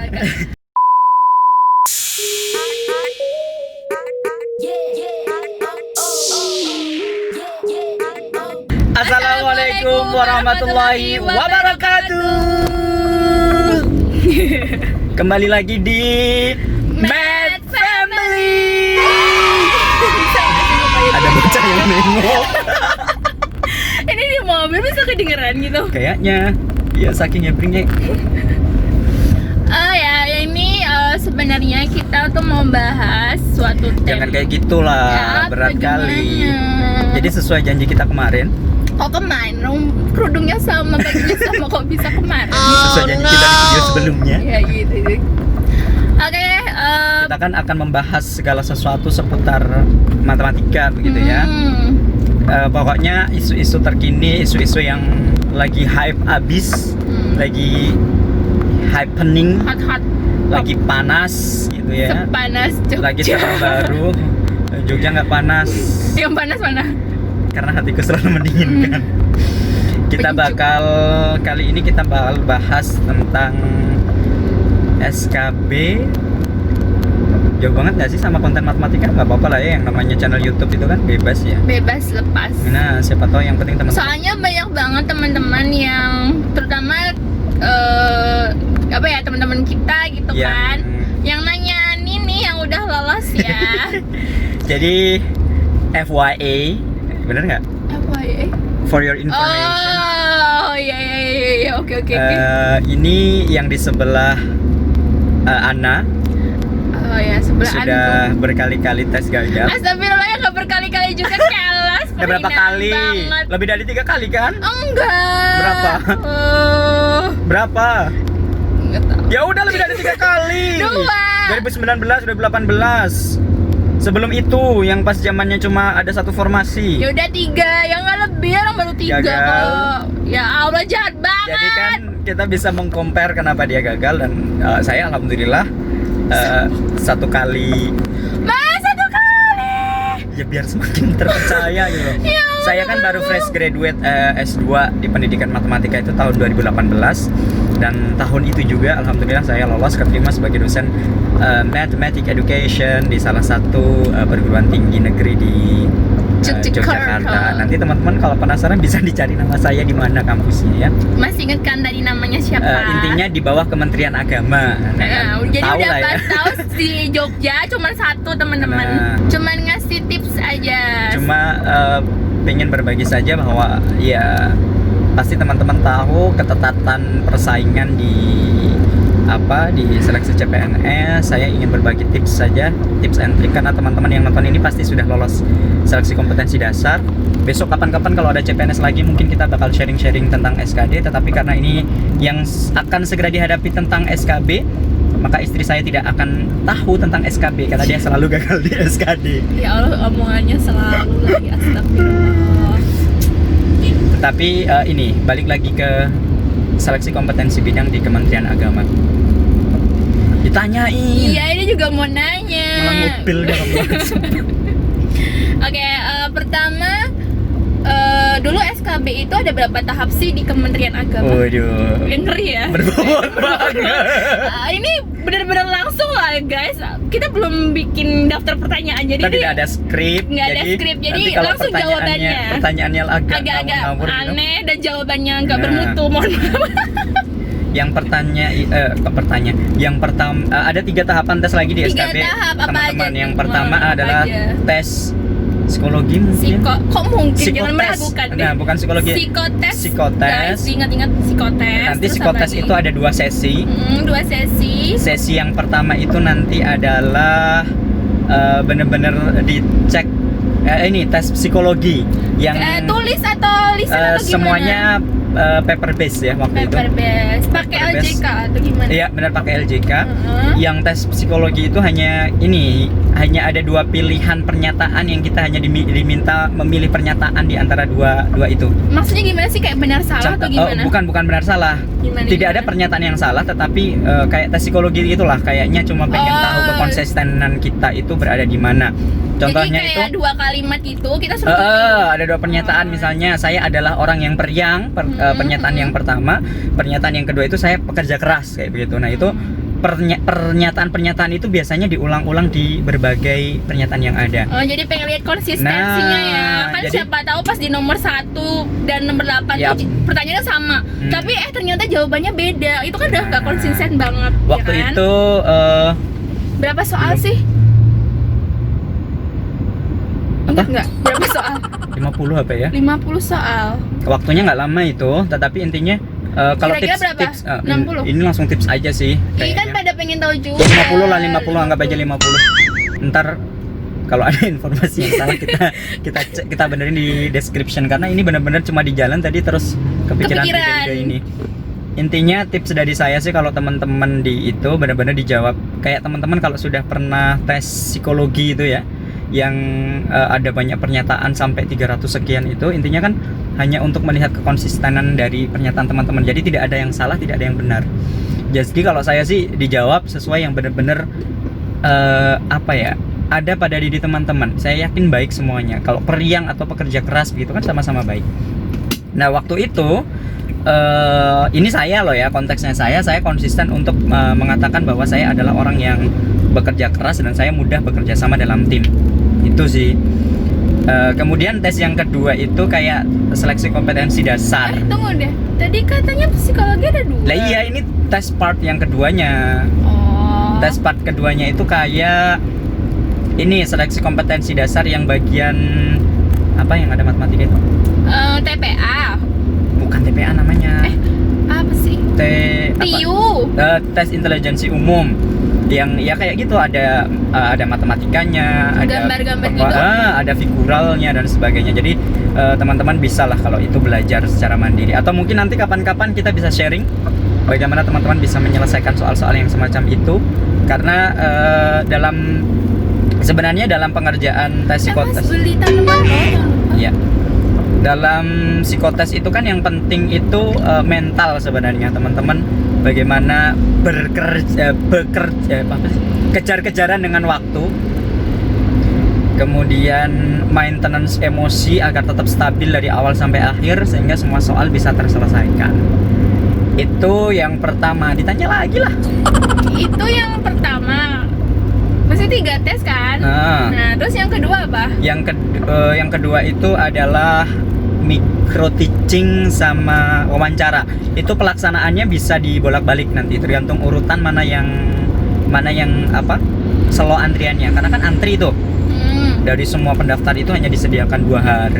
Assalamualaikum warahmatullahi wabarakatuh. Kembali lagi di Mad Family. Ada bocah yang nengok. Ini di mobil bisa kedengeran gitu. Kayaknya ya saking nyebringnya. Ini sebenarnya kita tuh mau bahas suatu tema. Jangan kayak gitulah, Ya, berat kali. gimana? Jadi sesuai janji kita kemarin, Oh kemarin, kerudungnya sama, bajunya sama, kok bisa kemarin? sesuai janji kita di video sebelumnya, Ya gitu. Oke, kita kan akan membahas segala sesuatu seputar matematika begitu ya. Pokoknya isu-isu terkini, isu-isu yang lagi hype abis, lagi happening, hot lagi panas gitu ya. sepanas Jogja. Lagi terbaru. Jogja nggak panas Yang panas mana? karena hatiku selalu mendinginkan. Kita bakal kali ini kita bakal bahas tentang SKB. Jauh banget nggak sih sama konten matematika? Nggak apa-apa lah ya, yang namanya channel YouTube itu kan bebas ya. Bebas lepas. Nah, siapa tahu yang penting teman-teman. Soalnya banyak banget teman-teman yang terutama teman-teman kita gitu Yang- kan, yang nanya nih yang udah lolos ya. Jadi FYA, bener nggak? FYI. For your information. Oh iya, oke. Ini yang di sebelah Ana Oh ya, sebelah sudah berkali-kali tes gagal. Astagfirullah, ya nggak berkali-kali juga kelas. Udah berapa kali? Banget. Lebih dari 3 kali kan? Enggak. Berapa? Berapa? Enggak tahu. Ya udah lebih dari 3 kali. 2019, 2018. Sebelum itu yang pas zamannya cuma ada satu formasi. Ya udah 3, yang nggak lebih, orang baru 3 Gagal. kalau. Ya Allah, jahat banget. Jadi kan kita bisa mengcompare kenapa dia gagal dan saya alhamdulillah 1 kali. Mas, 1 kali. Ya biar semakin terpercaya gitu. Ya Saya kan baru fresh graduate S2 di pendidikan matematika itu tahun 2018 dan tahun itu juga alhamdulillah saya lolos keterima sebagai dosen Mathematics Education di salah satu perguruan tinggi negeri di Yogyakarta. Nanti teman-teman kalau penasaran bisa dicari nama saya di mana kampusnya ya. Masih inget kan tadi namanya siapa? Intinya di bawah Kementerian Agama. Jadi Tahu udah lah ya. pas tahu di Jogja cuman 1 teman-teman. Nah. Cuman ngasih tips aja. Cuma pengen berbagi saja bahwa ya pasti teman-teman tahu ketetatan persaingan di seleksi CPNS. Saya ingin berbagi tips saja, tips and trick, karena teman-teman yang nonton ini pasti sudah lolos seleksi kompetensi dasar. Besok kapan-kapan kalau ada CPNS lagi mungkin kita bakal sharing-sharing tentang SKD, tetapi karena ini yang akan segera dihadapi tentang SKB, maka istri saya tidak akan tahu tentang SKB karena dia selalu gagal di SKD. Ya Allah, omongannya selalu lagi astagfirullah. Tetapi ini balik lagi ke seleksi kompetensi bidang di Kementerian Agama. Ditanyain. Iya, ini juga mau nanya. Malah ngupil dia. Oke, pertama dulu SKB itu ada berapa tahap sih di Kementerian Agama? Waduh. Yang ngeri ya. Berbobot banget. Ini benar-benar langsung lah guys. Kita belum bikin daftar pertanyaan, jadi Kita tidak ada skrip. nggak ada skrip, jadi nanti kalau langsung jawabannya. Pertanyaannya agak agak-agak ngawur gitu. aneh dan jawabannya nggak Nah. bermutu. Mohon maaf. Yang pertama ada 3 tahapan tes lagi di 3 SKB. tahap, apa Teman-teman, aja? yang pertama Apa adalah aja? tes psikologi mungkin. Kok mungkin jangan Psikotes. meragukan deh. Nah, bukan psikologi. Psikotes. Psikotes. Guys, ingat-ingat psikotes. Nanti Terus psikotes apa lagi? itu ada 2 sesi. 2 sesi. Sesi yang pertama itu nanti adalah bener-bener dicek ini tes psikologi yang Tulis atau lisan atau gimana? semuanya paper base ya waktu itu. Paper base. Pakai Paper base. LJK atau gimana? Iya, benar pakai LJK. Uh-huh. Yang tes psikologi itu hanya ada 2 pilihan pernyataan yang kita hanya diminta memilih pernyataan di antara dua itu. Maksudnya gimana sih, kayak benar salah atau gimana? Bukan benar salah. Gimana, Tidak ada gimana? pernyataan yang salah, tetapi kayak tes psikologi itulah, kayaknya cuma pengen tahu kekonsistenan kita itu berada di mana. Contohnya jadi kayak itu 2 kalimat gitu kita suruh ada 2 pernyataan, misalnya saya adalah orang yang periang, pernyataan yang pertama. Pernyataan yang kedua itu saya pekerja keras, kayak begitu. Nah itu pernyataan-pernyataan itu biasanya diulang-ulang di berbagai pernyataan yang ada. Oh, jadi pengen lihat konsistensinya Nah, ya. Kan jadi- siapa tahu pas di nomor 1 dan nomor 8 Yap. tuh pertanyaannya sama. Tapi ternyata jawabannya beda. Itu kan udah gak Nah, konsisten banget. Waktu ya kan? itu Berapa soal belum. sih? Apa? Ingat nggak? Berapa soal? 50 apa ya? 50 soal. Waktunya nggak lama itu, tetapi intinya kalau Kira-kira berapa? tips 60? ini langsung tips aja sih. Ini kan kayaknya. pada pengen tahu juga. 50 lah, 50 anggap aja 50. Ntar kalau ada informasi yang salah kita benerin di description, karena ini benar-benar cuma di jalan tadi terus kepikiran ide ini. Intinya tips dari saya sih, kalau teman-teman di itu benar-benar dijawab. Kayak teman-teman kalau sudah pernah tes psikologi itu ya, yang ada banyak pernyataan sampai 300 sekian itu, intinya kan hanya untuk melihat kekonsistenan dari pernyataan teman-teman. Jadi tidak ada yang salah, tidak ada yang benar. Jadi kalau saya sih dijawab sesuai yang benar-benar apa ya, ada pada diri teman-teman. Saya yakin baik semuanya. Kalau periang atau pekerja keras begitu kan sama-sama baik. Nah, waktu itu ini saya loh ya, konteksnya saya konsisten untuk mengatakan bahwa saya adalah orang yang bekerja keras dan saya mudah bekerja sama dalam tim. Itu sih. Kemudian tes yang kedua itu kayak seleksi kompetensi dasar. Tunggu deh. Tadi katanya psikologi ada 2. Lah iya, ini tes part yang keduanya. Oh. Tes part keduanya itu kayak ini seleksi kompetensi dasar yang bagian apa yang ada matematika itu? TPA. Bukan TPA namanya. Apa sih? TIU. Tes intelijensi umum. Yang ya kayak gitu, ada matematikanya, ada Gambar-gambar gitu. Ada figuralnya dan sebagainya. Jadi teman-teman bisa lah kalau itu belajar secara mandiri, atau mungkin nanti kapan-kapan kita bisa sharing bagaimana teman-teman bisa menyelesaikan soal-soal yang semacam itu, karena sebenarnya dalam pengerjaan tes psikotes, beli tanaman ya, dalam psikotes itu kan yang penting itu mental sebenarnya teman-teman. Bagaimana kejar-kejaran dengan waktu, kemudian maintenance emosi agar tetap stabil dari awal sampai akhir sehingga semua soal bisa terselesaikan. Itu yang pertama. Ditanya lagi lah. Itu yang pertama. Masih 3 tes kan? Nah, terus yang kedua apa? Yang kedua itu adalah micro teaching sama wawancara. Itu pelaksanaannya bisa dibolak-balik nanti, tergantung urutan mana yang apa slow antriannya, karena kan antri itu dari semua pendaftar itu hanya disediakan 3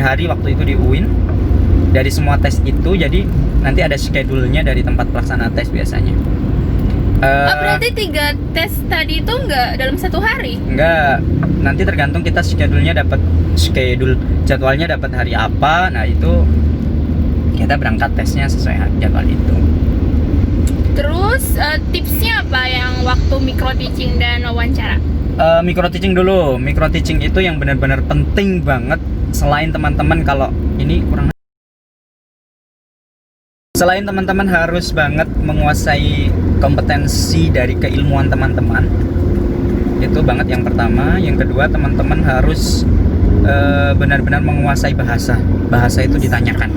hari waktu itu di UIN dari semua tes itu. Jadi nanti ada schedule-nya dari tempat pelaksana tes biasanya. Berarti 3 tes tadi itu nggak dalam 1 hari? Enggak, nanti tergantung kita jadwalnya dapat hari apa. Nah itu kita berangkat tesnya sesuai jadwal itu. Terus tipsnya apa yang waktu micro teaching dan wawancara? Micro teaching dulu. Micro teaching itu yang benar-benar penting banget. Selain teman-teman kalau ini kurang, selain teman-teman harus banget menguasai kompetensi dari keilmuan teman-teman, itu banget yang pertama. Yang kedua, teman-teman harus benar-benar menguasai bahasa itu ditanyakan.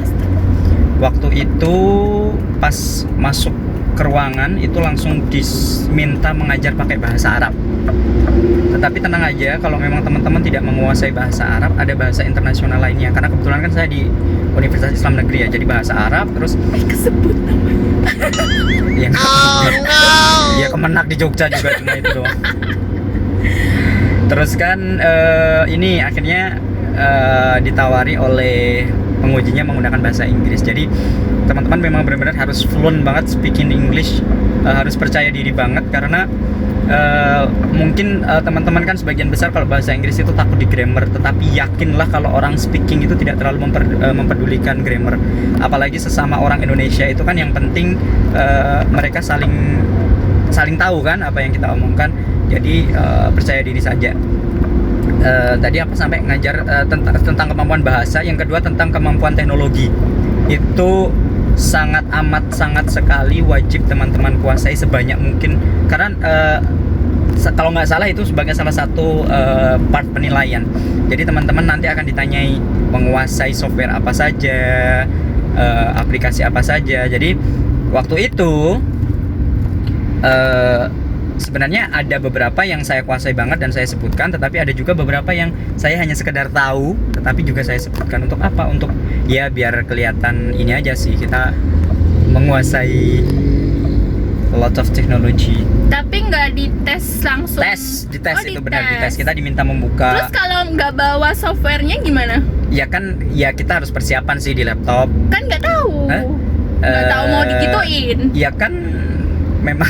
Waktu itu pas masuk ke ruangan itu langsung diminta mengajar pakai bahasa Arab. Tetapi tenang aja, kalau memang teman-teman tidak menguasai bahasa Arab, ada bahasa internasional lainnya. Karena kebetulan kan saya di Universitas Islam Negeri ya, jadi bahasa Arab. Terus Kesebut namanya. Ya Kemenak di Jogja juga cuma itu doang. Terus kan ini akhirnya ditawari oleh pengujinya menggunakan bahasa Inggris. Jadi teman-teman memang benar-benar harus fluent banget speaking English, harus percaya diri banget, karena mungkin teman-teman kan sebagian besar kalau bahasa Inggris itu takut di grammar, tetapi yakinlah kalau orang speaking itu tidak terlalu mempedulikan grammar. Apalagi sesama orang Indonesia itu kan yang penting mereka saling tahu kan apa yang kita omongkan. Jadi percaya diri saja. Tadi apa sampai ngajar tentang kemampuan bahasa. Yang kedua tentang kemampuan teknologi. Itu sangat sekali wajib teman-teman kuasai sebanyak mungkin, karena kalau nggak salah itu sebagai salah satu part penilaian. Jadi teman-teman nanti akan ditanyai menguasai software apa saja, aplikasi apa saja. Jadi waktu itu eh, sebenarnya ada beberapa yang saya kuasai banget dan saya sebutkan, tetapi ada juga beberapa yang saya hanya sekedar tahu tetapi juga saya sebutkan. Untuk apa? Untuk ya biar kelihatan ini aja sih, kita menguasai a lot of technology. Tapi nggak dites langsung. Dites Oh, itu benar, dites. dites. Kita diminta membuka. Terus kalau nggak bawa softwarenya gimana? Ya kan, ya kita harus persiapan sih di laptop. Kan nggak tahu. Hah? Nggak tahu mau digituin. Ya kan memang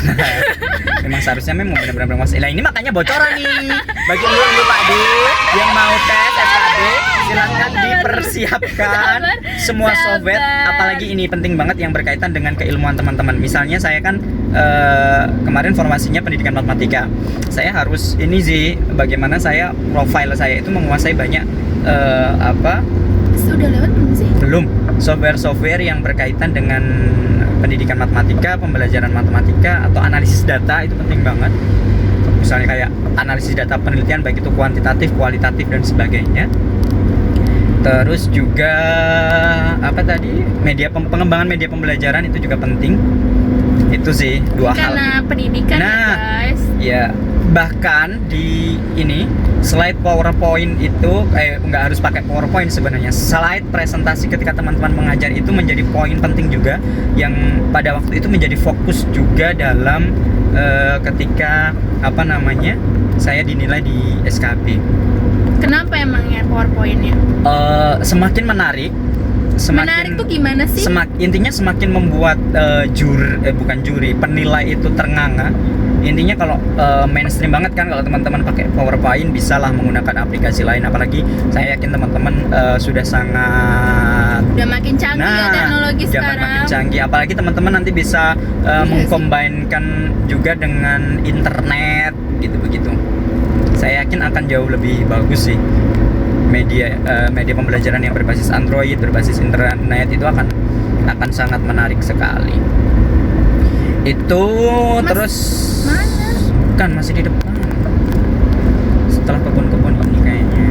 memang seharusnya memang benar-benar menguasai. Nah, ini makanya bocoran nih bagi lu Pak D yang mau tes SKD, silahkan dipersiapkan semua software, apalagi ini penting banget yang berkaitan dengan keilmuan teman-teman. Misalnya saya kan kemarin formasinya pendidikan matematika, saya harus ini sih bagaimana saya profile saya itu menguasai banyak Sudah lewat belum sih? belum software-software yang berkaitan dengan pendidikan matematika, pembelajaran matematika atau analisis data, itu penting banget. Misalnya kayak analisis data penelitian baik itu kuantitatif, kualitatif dan sebagainya. Terus juga apa tadi? Pengembangan media pembelajaran itu juga penting. Itu sih dua hal. Karena pendidikan ya Nah, guys. ya bahkan di ini slide PowerPoint itu nggak harus pakai PowerPoint sebenarnya. Slide presentasi ketika teman-teman mengajar itu menjadi poin penting juga yang pada waktu itu menjadi fokus juga dalam ketika saya dinilai di SKB. Kenapa emangnya PowerPoint-nya? Semakin menarik. Menarik tuh gimana sih? Intinya semakin membuat penilai itu ternganga. Intinya kalau mainstream banget kan kalau teman-teman pakai PowerPoint, bisalah menggunakan aplikasi lain. Apalagi saya yakin teman-teman sudah sangat Udah makin canggih ya teknologi sekarang. makin canggih. Apalagi teman-teman nanti bisa mengcombine-kan juga dengan internet gitu-begitu. Saya yakin akan jauh lebih bagus sih. Media pembelajaran yang berbasis Android, berbasis internet itu akan sangat menarik sekali. Itu terus mana? Kan masih di depan. Setelah kebun-kebun ini kayaknya.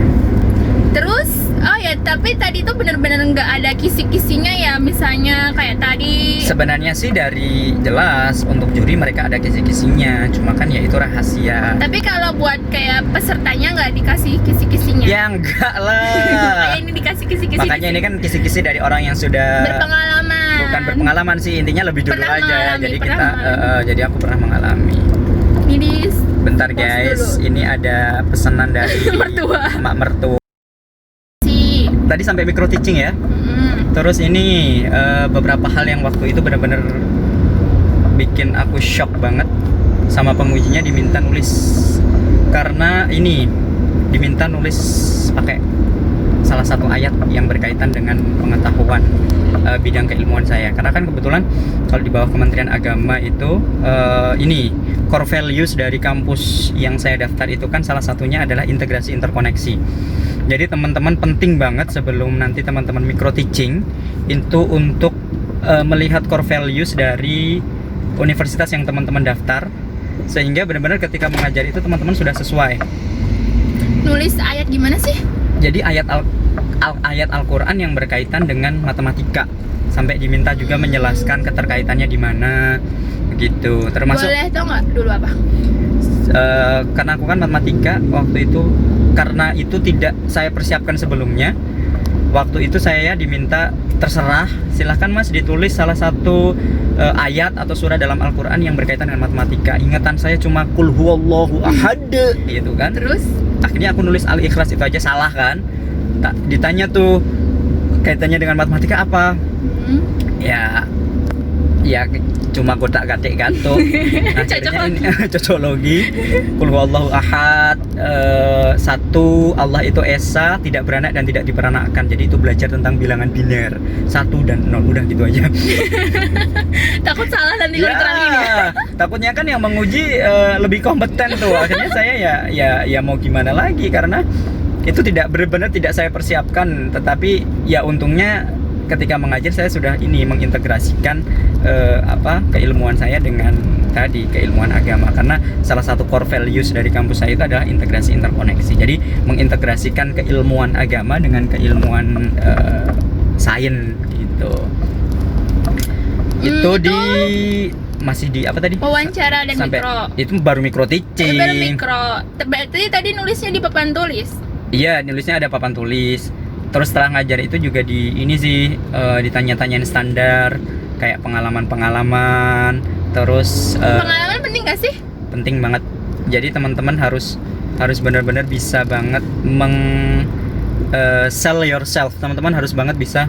Terus, oh ya, tapi tadi tuh bener-bener nggak ada kisi-kisinya ya, misalnya kayak tadi. Sebenarnya sih dari jelas untuk juri mereka ada kisi-kisinya, cuma kan ya itu rahasia. Tapi kalau buat kayak pesertanya nggak dikasih kisi-kisinya. Ya enggak lah. Kayak ini dikasih kisi-kisi. Makanya ini kan kisi-kisi dari orang yang sudah berpengalaman. Bukan berpengalaman sih, intinya lebih jujur Pernah aja. mengalami, Jadi pernah kita mengalami. jadi aku pernah mengalami. Ini Bentar pause guys, dulu. ini ada pesanan dari Mertua. Mak mertua. si. Tadi sampai micro teaching ya. Mm. Terus ini beberapa hal yang waktu itu benar-benar bikin aku shock banget. Sama pengujinya diminta nulis, karena ini diminta nulis pakai salah satu ayat yang berkaitan dengan pengetahuan bidang keilmuan saya. Karena kan kebetulan kalau di bawah Kementerian Agama itu ini core values dari kampus yang saya daftar itu kan salah satunya adalah integrasi interkoneksi. Jadi teman-teman penting banget sebelum nanti teman-teman micro teaching itu untuk melihat core values dari universitas yang teman-teman daftar, sehingga benar-benar ketika mengajar itu teman-teman sudah sesuai. Nulis ayat gimana sih? Jadi ayat Al-Quran yang berkaitan dengan matematika, sampai diminta juga menjelaskan keterkaitannya di mana begitu. Termasuk Boleh tau nggak dulu apa? karena aku kan matematika waktu itu, karena itu tidak saya persiapkan sebelumnya. Waktu itu saya diminta, terserah silahkan mas ditulis salah satu ayat atau surah dalam Al-Quran yang berkaitan dengan matematika. Ingatan saya cuma kul huwallahu ahad gitu kan. Terus? Akhirnya aku nulis Al-Ikhlas, itu aja salah kan. Ditanya tuh kaitannya dengan matematika apa? Ya cuma gotak-gatik gatuk. Akhirnya ini cocoklogi. Qul huwallahu ahad, satu, Allah itu esa, tidak beranak dan tidak diperanakkan. Jadi itu belajar tentang bilangan biner 1 dan 0, udah gitu aja. Takut salah nanti kalau diterangin ya. Takutnya kan yang menguji lebih kompeten tuh. Akhirnya saya ya mau gimana lagi, karena itu benar-benar tidak saya persiapkan. Tetapi ya untungnya ketika mengajar saya sudah mengintegrasikan keilmuan saya dengan tadi keilmuan agama, karena salah satu core values dari kampus saya itu adalah integrasi interkoneksi. Jadi mengintegrasikan keilmuan agama dengan keilmuan sains gitu. Itu di masih di apa tadi? Wawancara dan Sampai mikro. itu baru mikro teaching. Baru mikro. Berarti tadi nulisnya di papan tulis. Iya, nulisnya ada papan tulis. Terus setelah ngajar itu juga di ini sih ditanya-tanyain standar kayak pengalaman-pengalaman. Terus Pengalaman penting gak sih? penting banget. Jadi teman-teman harus benar-benar bisa banget sell yourself. Teman-teman harus banget bisa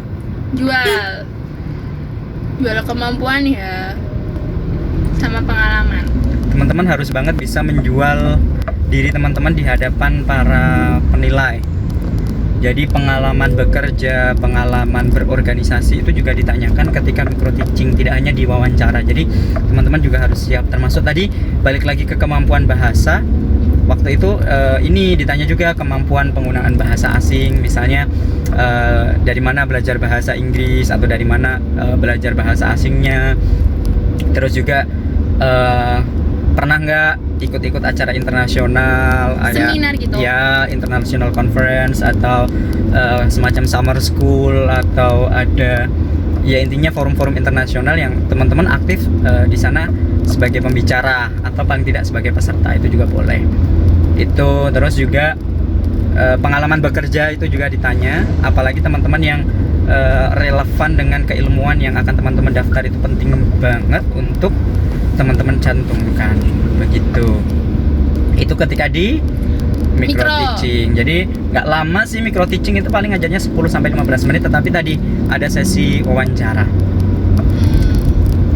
Jual kemampuan ya, sama pengalaman. teman-teman harus banget bisa menjual diri teman-teman di hadapan para penilai. Jadi pengalaman bekerja, pengalaman berorganisasi itu juga ditanyakan ketika micro teaching, tidak hanya di wawancara. Jadi teman-teman juga harus siap. Termasuk tadi balik lagi ke kemampuan bahasa. Waktu itu ini ditanya juga kemampuan penggunaan bahasa asing, misalnya dari mana belajar bahasa Inggris atau dari mana belajar bahasa asingnya. Terus juga pernah nggak ikut-ikut acara internasional, Seminar gitu? Ya, international conference atau semacam summer school, atau ada ya intinya forum-forum internasional yang teman-teman aktif di sana sebagai pembicara atau paling tidak sebagai peserta, itu juga boleh. Itu terus juga pengalaman bekerja itu juga ditanya, apalagi teman-teman yang relevan dengan keilmuan yang akan teman-teman daftar, itu penting banget untuk teman-teman cantumkan. Begitu. Itu ketika di micro teaching. Jadi nggak lama sih micro teaching, itu paling ngajarnya 10-15 menit, tetapi tadi ada sesi wawancara.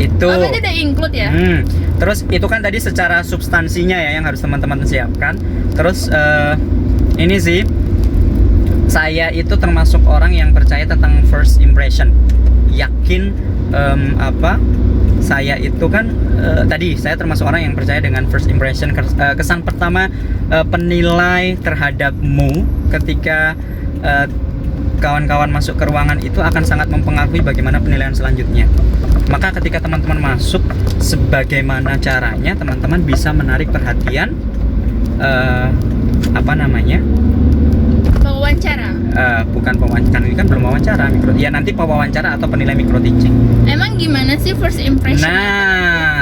Itu Oh, berarti udah include ya? Terus itu kan tadi secara substansinya ya yang harus teman-teman siapkan. Terus ini sih, saya itu termasuk orang yang percaya tentang first impression. Yakin saya itu kan tadi saya termasuk orang yang percaya dengan first impression, kesan pertama penilai terhadapmu ketika kawan-kawan masuk ke ruangan itu akan sangat mempengaruhi bagaimana penilaian selanjutnya. Maka ketika teman-teman masuk, sebagaimana caranya teman-teman bisa menarik perhatian Wawancara. bukan pewawancara, ini kan belum wawancara, ya nanti pewawancara atau penilai micro teaching. Emang gimana sih first impression? Nah,